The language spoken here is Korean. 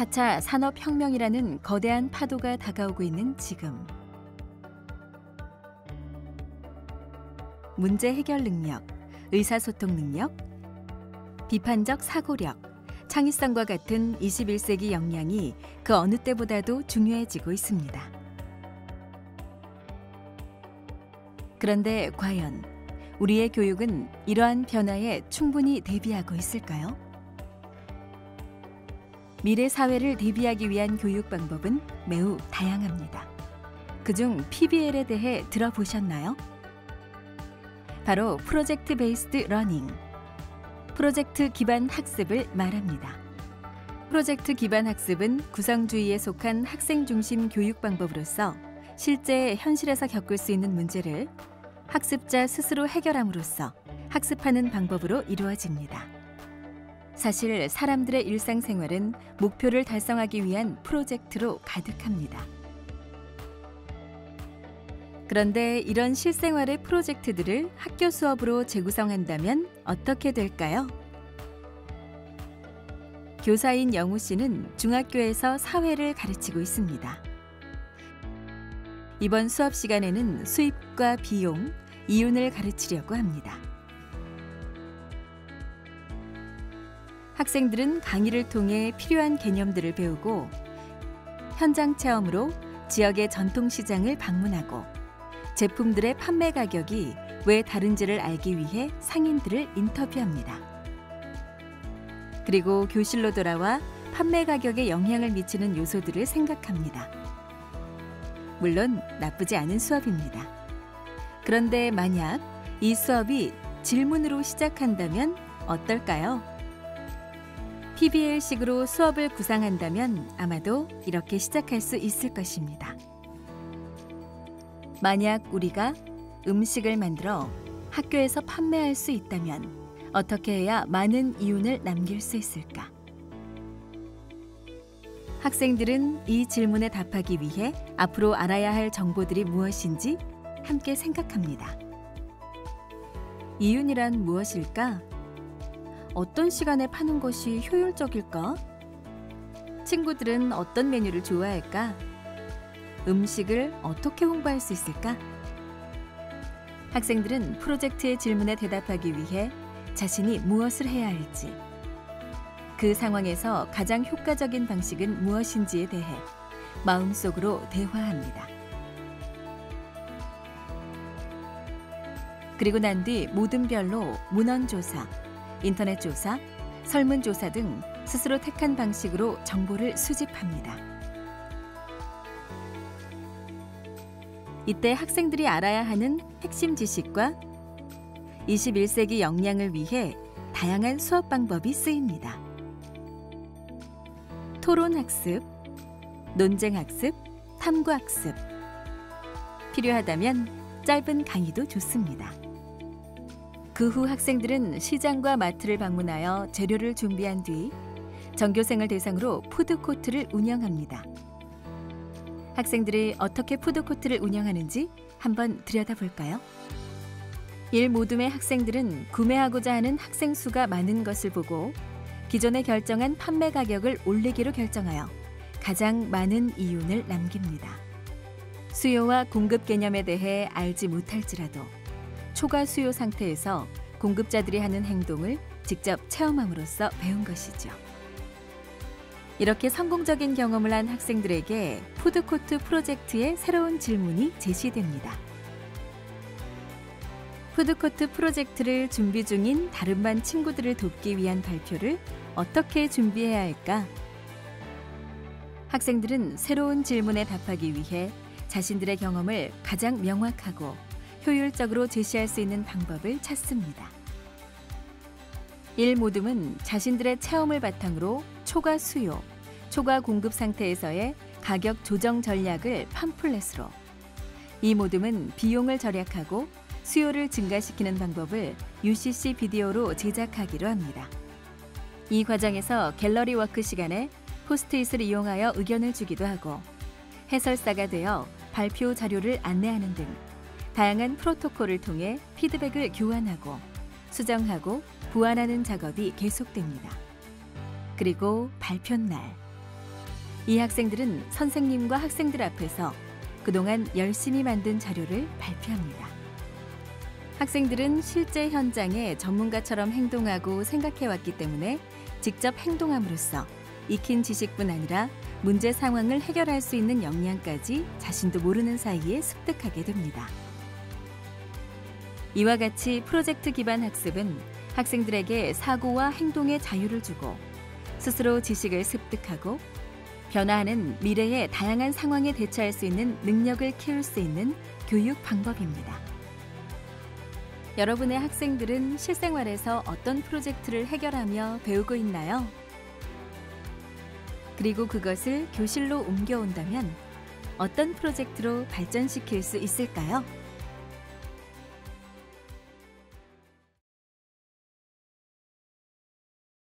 4차 산업혁명이라는 거대한 파도가 다가오고 있는 지금, 문제 해결 능력, 의사소통 능력, 비판적 사고력, 창의성과 같은 21세기 역량이 그 어느 때보다도 중요해지고 있습니다. 그런데 과연 우리의 교육은 이러한 변화에 충분히 대비하고 있을까요? 미래 사회를 대비하기 위한 교육 방법은 매우 다양합니다. 그중 PBL에 대해 들어보셨나요? 바로 프로젝트 베이스드 러닝, 프로젝트 기반 학습을 말합니다. 프로젝트 기반 학습은 구성주의에 속한 학생 중심 교육 방법으로서 실제 현실에서 겪을 수 있는 문제를 학습자 스스로 해결함으로써 학습하는 방법으로 이루어집니다. 사실 사람들의 일상생활은 목표를 달성하기 위한 프로젝트로 가득합니다. 그런데 이런 실생활의 프로젝트들을 학교 수업으로 재구성한다면 어떻게 될까요? 교사인 영우 씨는 중학교에서 사회를 가르치고 있습니다. 이번 수업 시간에는 수입과 비용, 이윤을 가르치려고 합니다. 학생들은 강의를 통해 필요한 개념들을 배우고 현장 체험으로 지역의 전통시장을 방문하고 제품들의 판매 가격이 왜 다른지를 알기 위해 상인들을 인터뷰합니다. 그리고 교실로 돌아와 판매 가격에 영향을 미치는 요소들을 생각합니다. 물론 나쁘지 않은 수업입니다. 그런데 만약 이 수업이 질문으로 시작한다면 어떨까요? PBL식으로 수업을 구상한다면 아마도 이렇게 시작할 수 있을 것입니다. 만약 우리가 음식을 만들어 학교에서 판매할 수 있다면 어떻게 해야 많은 이윤을 남길 수 있을까? 학생들은 이 질문에 답하기 위해 앞으로 알아야 할 정보들이 무엇인지 함께 생각합니다. 이윤이란 무엇일까? 어떤 시간에 파는 것이 효율적일까? 친구들은 어떤 메뉴를 좋아할까? 음식을 어떻게 홍보할 수 있을까? 학생들은 프로젝트의 질문에 대답하기 위해 자신이 무엇을 해야 할지, 그 상황에서 가장 효과적인 방식은 무엇인지에 대해 마음속으로 대화합니다. 그리고 난 뒤 모든 별로 문헌조사, 인터넷조사, 설문조사 등 스스로 택한 방식으로 정보를 수집합니다. 이때 학생들이 알아야 하는 핵심 지식과 21세기 역량을 위해 다양한 수업 방법이 쓰입니다. 토론학습, 논쟁학습, 탐구학습. 필요하다면 짧은 강의도 좋습니다. 그 후 학생들은 시장과 마트를 방문하여 재료를 준비한 뒤 전교생을 대상으로 푸드코트를 운영합니다. 학생들이 어떻게 푸드코트를 운영하는지 한번 들여다볼까요? 일모둠의 학생들은 구매하고자 하는 학생 수가 많은 것을 보고 기존에 결정한 판매 가격을 올리기로 결정하여 가장 많은 이윤을 남깁니다. 수요와 공급 개념에 대해 알지 못할지라도 초과 수요 상태에서 공급자들이 하는 행동을 직접 체험함으로써 배운 것이죠. 이렇게 성공적인 경험을 한 학생들에게 푸드코트 프로젝트의 새로운 질문이 제시됩니다. 푸드코트 프로젝트를 준비 중인 다른 반 친구들을 돕기 위한 발표를 어떻게 준비해야 할까? 학생들은 새로운 질문에 답하기 위해 자신들의 경험을 가장 명확하고 효율적으로 제시할 수 있는 방법을 찾습니다. 일모둠은 자신들의 체험을 바탕으로 초과 수요, 초과 공급 상태에서의 가격 조정 전략을 팜플렛으로, 이모둠은 비용을 절약하고 수요를 증가시키는 방법을 UCC 비디오로 제작하기로 합니다. 이 과정에서 갤러리 워크 시간에 포스트잇을 이용하여 의견을 주기도 하고 해설사가 되어 발표 자료를 안내하는 등 다양한 프로토콜을 통해 피드백을 교환하고 수정하고 보완하는 작업이 계속됩니다. 그리고 발표 날, 이 학생들은 선생님과 학생들 앞에서 그동안 열심히 만든 자료를 발표합니다. 학생들은 실제 현장에 전문가처럼 행동하고 생각해왔기 때문에 직접 행동함으로써 익힌 지식뿐 아니라 문제 상황을 해결할 수 있는 역량까지 자신도 모르는 사이에 습득하게 됩니다. 이와 같이 프로젝트 기반 학습은 학생들에게 사고와 행동의 자유를 주고 스스로 지식을 습득하고 변화하는 미래의 다양한 상황에 대처할 수 있는 능력을 키울 수 있는 교육 방법입니다. 여러분의 학생들은 실생활에서 어떤 프로젝트를 해결하며 배우고 있나요? 그리고 그것을 교실로 옮겨온다면 어떤 프로젝트로 발전시킬 수 있을까요?